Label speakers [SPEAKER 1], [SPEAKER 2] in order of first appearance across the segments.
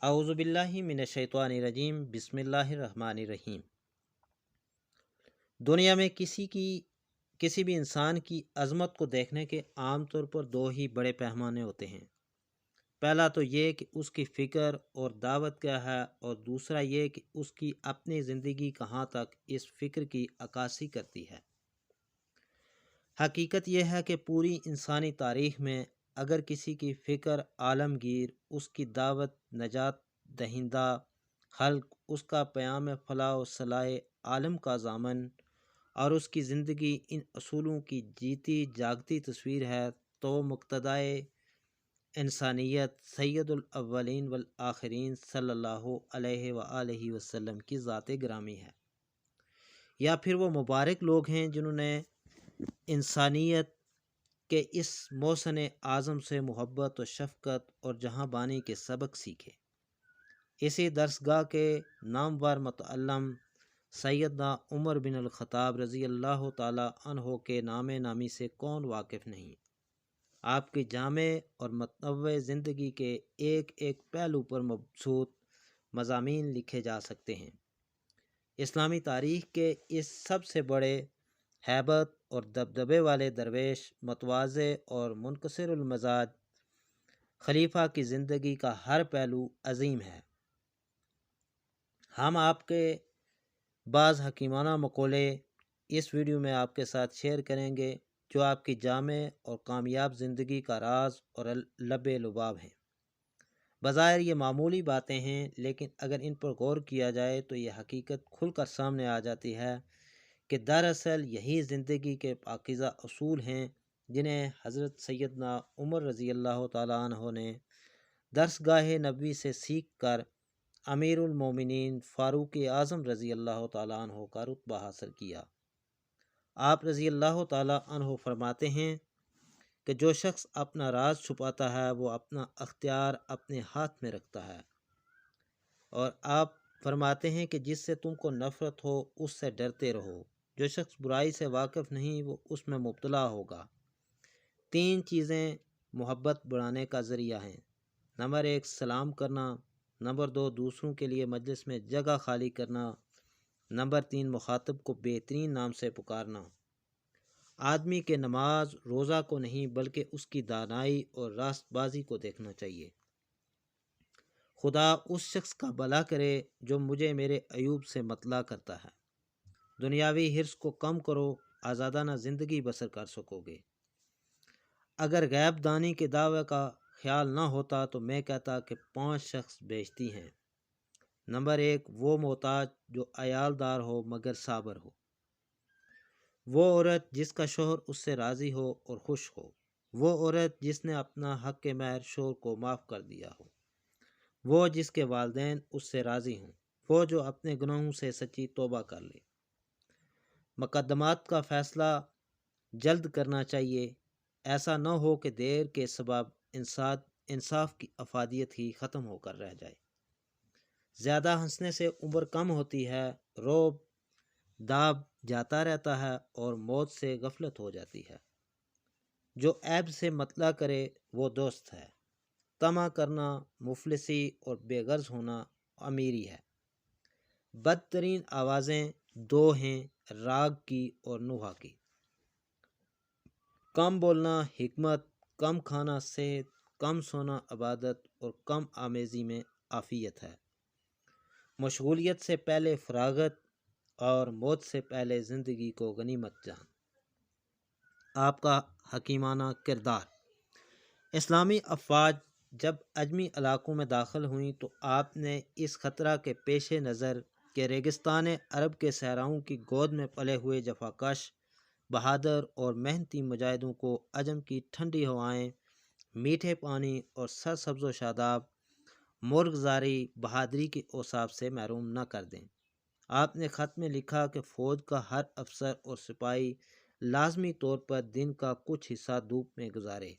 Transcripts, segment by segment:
[SPEAKER 1] اعوذ باللہ من الشیطان الرجیم بسم اللہ الرحمن الرحیم۔ دنیا میں کسی بھی انسان کی عظمت کو دیکھنے کے عام طور پر دو ہی بڑے پیمانے ہوتے ہیں۔ پہلا تو یہ کہ اس کی فکر اور دعوت کیا ہے، اور دوسرا یہ کہ اس کی اپنی زندگی کہاں تک اس فکر کی عکاسی کرتی ہے۔ حقیقت یہ ہے کہ پوری انسانی تاریخ میں اگر کسی کی فکر عالمگیر، اس کی دعوت نجات دہندہ خلق، اس کا پیام فلاح و صلاح عالم کا ضامن، اور اس کی زندگی ان اصولوں کی جیتی جاگتی تصویر ہے، تو مقتدائے انسانیت سید الاولین والآخرین صلی اللہ علیہ وآلہ وسلم کی ذات گرامی ہے، یا پھر وہ مبارک لوگ ہیں جنہوں نے انسانیت کے اس محسن اعظم سے محبت و شفقت اور جہاں بانی کے سبق سیکھے۔ اسی درسگاہ کے نامور متعلم سیدنا عمر بن الخطاب رضی اللہ تعالی عنہ کے نام نامی سے کون واقف نہیں۔ آپ کی جامع اور متنوع زندگی کے ایک ایک پہلو پر مبسوط مضامین لکھے جا سکتے ہیں۔ اسلامی تاریخ کے اس سب سے بڑے ہیبت اور دبدبے والے درویش، متواضع اور منکسر المزاج خلیفہ کی زندگی کا ہر پہلو عظیم ہے۔ ہم آپ کے بعض حکیمانہ مقولے اس ویڈیو میں آپ کے ساتھ شیئر کریں گے، جو آپ کی جامع اور کامیاب زندگی کا راز اور لب لباب ہیں۔ بظاہر یہ معمولی باتیں ہیں، لیکن اگر ان پر غور کیا جائے تو یہ حقیقت کھل کر سامنے آ جاتی ہے کہ دراصل یہی زندگی کے پاکیزہ اصول ہیں جنہیں حضرت سیدنا عمر رضی اللہ تعالیٰ عنہ نے درسگاہ نبوی سے سیکھ کر امیر المومنین فاروق اعظم رضی اللہ تعالیٰ عنہ کا رتبہ حاصل کیا۔ آپ رضی اللہ تعالیٰ عنہ فرماتے ہیں کہ جو شخص اپنا راز چھپاتا ہے وہ اپنا اختیار اپنے ہاتھ میں رکھتا ہے، اور آپ فرماتے ہیں کہ جس سے تم کو نفرت ہو اس سے ڈرتے رہو، جو شخص برائی سے واقف نہیں وہ اس میں مبتلا ہوگا۔ تین چیزیں محبت بڑھانے کا ذریعہ ہیں: نمبر 1 سلام کرنا، نمبر 2 دوسروں کے لیے مجلس میں جگہ خالی کرنا، نمبر 3 مخاطب کو بہترین نام سے پکارنا۔ آدمی کے نماز روزہ کو نہیں بلکہ اس کی دانائی اور راست بازی کو دیکھنا چاہیے۔ خدا اس شخص کا بھلا کرے جو مجھے میرے عیوب سے مطلع کرتا ہے۔ دنیاوی حرص کو کم کرو، آزادانہ زندگی بسر کر سکو گے۔ اگر غیب دانی کے دعوے کا خیال نہ ہوتا تو میں کہتا کہ 5 شخص بیشتی ہیں۔ نمبر 1 وہ محتاج جو عیالدار ہو مگر صابر ہو، وہ عورت جس کا شوہر اس سے راضی ہو اور خوش ہو، وہ عورت جس نے اپنا حق مہر شوہر کو معاف کر دیا ہو، وہ جس کے والدین اس سے راضی ہوں، وہ جو اپنے گناہوں سے سچی توبہ کر لے۔ مقدمات کا فیصلہ جلد کرنا چاہیے، ایسا نہ ہو کہ دیر کے سبب انصاف کی افادیت ہی ختم ہو کر رہ جائے۔ زیادہ ہنسنے سے عمر کم ہوتی ہے، روب داب جاتا رہتا ہے اور موت سے غفلت ہو جاتی ہے۔ جو عیب سے مطلع کرے وہ دوست ہے، طمع کرنا مفلسی اور بے غرض ہونا امیری ہے۔ بدترین آوازیں 2 ہیں، راگ کی اور نوحہ کی۔ کم بولنا حکمت، کم کھانا صحت، کم سونا عبادت، اور کم آمیزی میں عافیت ہے۔ مشغولیت سے پہلے فراغت، اور موت سے پہلے زندگی کو غنیمت جان۔ آپ کا حکیمانہ کردار۔ اسلامی افواج جب عجمی علاقوں میں داخل ہوئیں تو آپ نے اس خطرہ کے پیش نظر کہ ریگستان عرب کے صحراؤں کی گود میں پلے ہوئے جفاکش، بہادر اور محنتی مجاہدوں کو عجم کی ٹھنڈی ہوائیں، میٹھے پانی اور سرسبز و شاداب مرغزاری بہادری کے اوصاف سے محروم نہ کر دیں۔ آپ نے خط میں لکھا کہ فوج کا ہر افسر اور سپاہی لازمی طور پر دن کا کچھ حصہ دھوپ میں گزارے،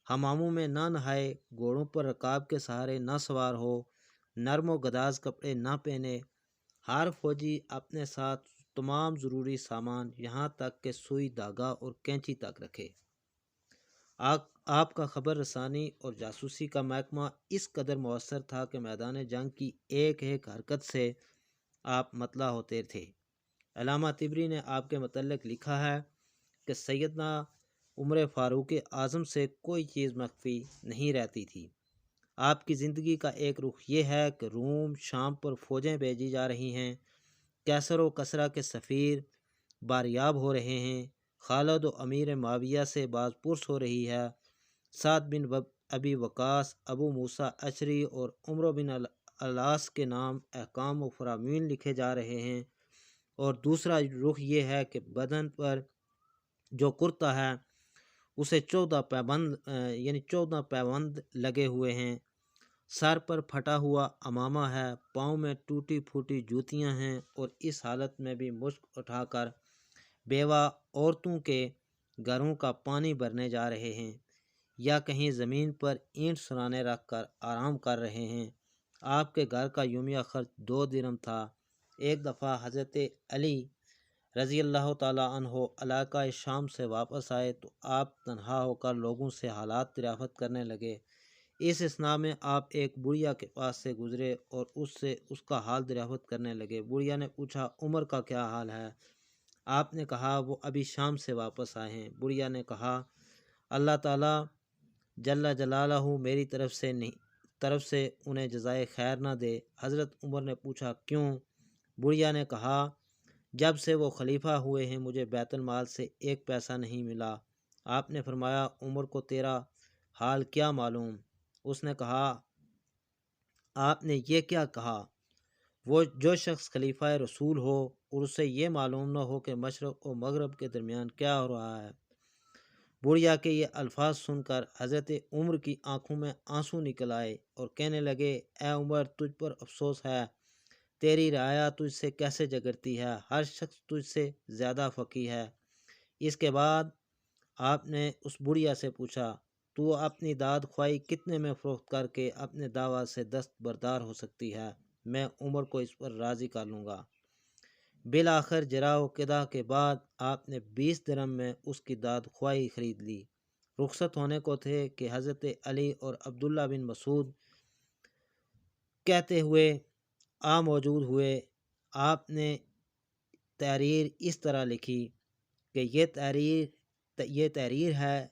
[SPEAKER 1] حماموں میں نہ نہائے، گھوڑوں پر رکاب کے سہارے نہ سوار ہو، نرم و گداز کپڑے نہ پہنے۔ ہر فوجی اپنے ساتھ تمام ضروری سامان یہاں تک کہ سوئی، دھاگا اور کینچی تک رکھے۔ آپ کا خبر رسانی اور جاسوسی کا محکمہ اس قدر مؤثر تھا کہ میدان جنگ کی ایک ایک حرکت سے آپ مطلع ہوتے تھے۔ علامہ طبری نے آپ کے متعلق لکھا ہے کہ سیدنا عمر فاروق اعظم سے کوئی چیز مخفی نہیں رہتی تھی۔ آپ کی زندگی کا ایک رخ یہ ہے کہ روم شام پر فوجیں بھیجی جا رہی ہیں، کیسر و کسرا کے سفیر باریاب ہو رہے ہیں، خالد و امیر معاویہ سے باز پرس ہو رہی ہے، سعد بن ابی وقاص، ابو موسیٰ اشعری اور عمرو بن العاص کے نام احکام و فرامین لکھے جا رہے ہیں، اور دوسرا رخ یہ ہے کہ بدن پر جو کرتا ہے اسے 14 پیوند لگے ہوئے ہیں، سر پر پھٹا ہوا امامہ ہے، پاؤں میں ٹوٹی پھوٹی جوتیاں ہیں، اور اس حالت میں بھی مشک اٹھا کر بیوہ عورتوں کے گھروں کا پانی بھرنے جا رہے ہیں، یا کہیں زمین پر اینٹ سرانے رکھ کر آرام کر رہے ہیں۔ آپ کے گھر کا یومیہ خرچ 2 درہم تھا۔ ایک دفعہ حضرت علی رضی اللہ تعالیٰ عنہ علاقہ شام سے واپس آئے تو آپ تنہا ہو کر لوگوں سے حالات دریافت کرنے لگے۔ اس اثناء میں آپ ایک بڑھیا کے پاس سے گزرے اور اس سے اس کا حال دریافت کرنے لگے۔ بڑھیا نے پوچھا، عمر کا کیا حال ہے؟ آپ نے کہا، وہ ابھی شام سے واپس آئے ہیں۔ بڑھیا نے کہا، اللہ تعالیٰ جل جلالہ میری طرف سے انہیں جزائے خیر نہ دے۔ حضرت عمر نے پوچھا، کیوں؟ بڑھیا نے کہا، جب سے وہ خلیفہ ہوئے ہیں مجھے بیت المال سے 1 پیسہ نہیں ملا۔ آپ نے فرمایا، عمر کو تیرا حال کیا معلوم؟ اس نے کہا، آپ نے یہ کیا کہا؟ وہ جو شخص خلیفہ رسول ہو اور اسے یہ معلوم نہ ہو کہ مشرق و مغرب کے درمیان کیا ہو رہا ہے۔ بڑھیا کے یہ الفاظ سن کر حضرت عمر کی آنکھوں میں آنسو نکل آئے اور کہنے لگے، اے عمر، تجھ پر افسوس ہے، تیری رعایا تجھ سے کیسے جگرتی ہے، ہر شخص تجھ سے زیادہ فقیہ ہے۔ اس کے بعد آپ نے اس بڑھیا سے پوچھا، تو اپنی داد خواہی کتنے میں فروخت کر کے اپنے دعویٰ سے دستبردار ہو سکتی ہے؟ میں عمر کو اس پر راضی کر لوں گا۔ بالآخر جراح و قدح کے بعد آپ نے 20 درہم میں اس کی داد خواہی خرید لی۔ رخصت ہونے کو تھے کہ حضرت علی اور عبداللہ بن مسعود کہتے ہوئے موجود ہوئے۔ آپ نے تحریر اس طرح لکھی کہ یہ تحریر ہے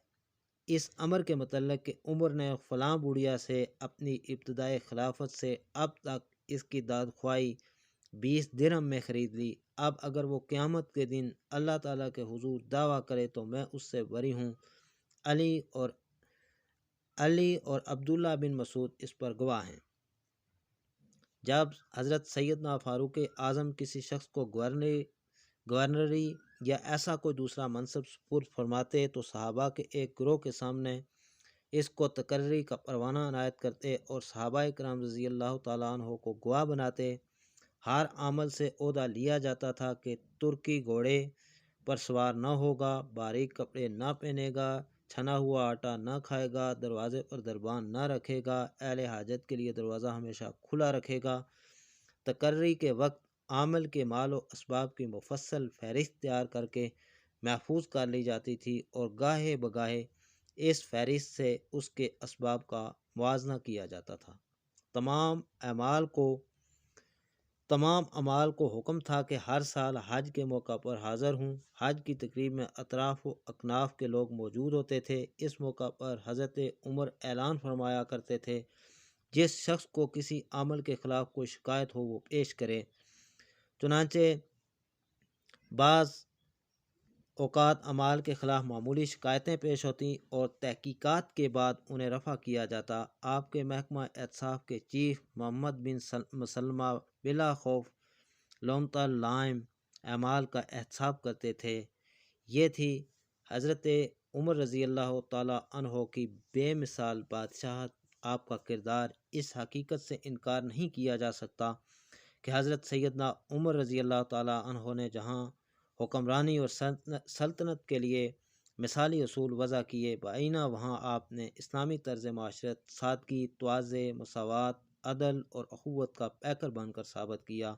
[SPEAKER 1] اس امر کے متعلق کہ عمر نے فلاں بڑھیا سے اپنی ابتدائی خلافت سے اب تک اس کی داد خواہی 20 درہم میں خرید لی۔ اب اگر وہ قیامت کے دن اللہ تعالیٰ کے حضور دعویٰ کرے تو میں اس سے بری ہوں۔ علی اور عبداللہ بن مسعود اس پر گواہ ہیں۔ جب حضرت سیدنا فاروق اعظم کسی شخص کو گورنری یا ایسا کوئی دوسرا منصب سپرد فرماتے تو صحابہ کے ایک گروہ کے سامنے اس کو تقرری کا پروانہ عنایت کرتے اور صحابہ کرام رضی اللہ تعالیٰ عنہ کو گواہ بناتے۔ ہر عمل سے عہدہ لیا جاتا تھا کہ ترکی گھوڑے پر سوار نہ ہوگا، باریک کپڑے نہ پہنے گا، چھنا ہوا آٹا نہ کھائے گا، دروازے پر دربان نہ رکھے گا، اہل حاجت کے لیے دروازہ ہمیشہ کھلا رکھے گا۔ تقرری کے وقت عامل کے مال و اسباب کی مفصل فہرست تیار کر کے محفوظ کر لی جاتی تھی اور گاہے بگاہے اس فہرست سے اس کے اسباب کا موازنہ کیا جاتا تھا۔ تمام اعمال کو حکم تھا کہ ہر سال حج کے موقع پر حاضر ہوں۔ حج کی تقریب میں اطراف و اکناف کے لوگ موجود ہوتے تھے۔ اس موقع پر حضرت عمر اعلان فرمایا کرتے تھے، جس شخص کو کسی عمل کے خلاف کوئی شکایت ہو وہ پیش کرے۔ چنانچہ بعض اوقات اعمال کے خلاف معمولی شکایتیں پیش ہوتیں اور تحقیقات کے بعد انہیں رفع کیا جاتا۔ آپ کے محکمہ احتساب کے چیف محمد بن مسلمہ بلا خوف لومۃ لائم اعمال کا احتساب کرتے تھے۔ یہ تھی حضرت عمر رضی اللہ تعالیٰ عنہ کی بے مثال بادشاہت۔ آپ کا کردار اس حقیقت سے انکار نہیں کیا جا سکتا کہ حضرت سیدنا عمر رضی اللہ تعالیٰ عنہ نے جہاں حکمرانی اور سلطنت کے لیے مثالی اصول وضع کیے، بعینہ وہاں آپ نے اسلامی طرز معاشرت، سادگی، تواضع، مساوات، عدل اور اخوت کا پیکر بن کر ثابت کیا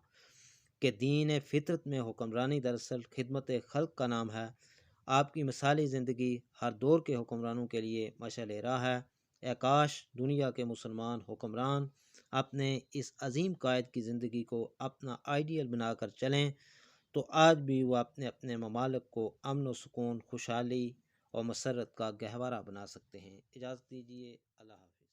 [SPEAKER 1] کہ دین فطرت میں حکمرانی دراصل خدمت خلق کا نام ہے۔ آپ کی مثالی زندگی ہر دور کے حکمرانوں کے لیے مشعل راہ ہے۔ اے کاش دنیا کے مسلمان حکمران اپنے اس عظیم قائد کی زندگی کو اپنا آئیڈیل بنا کر چلیں تو آج بھی وہ اپنے اپنے ممالک کو امن و سکون، خوشحالی اور مسرت کا گہوارہ بنا سکتے ہیں۔ اجازت دیجیے، اللہ حافظ۔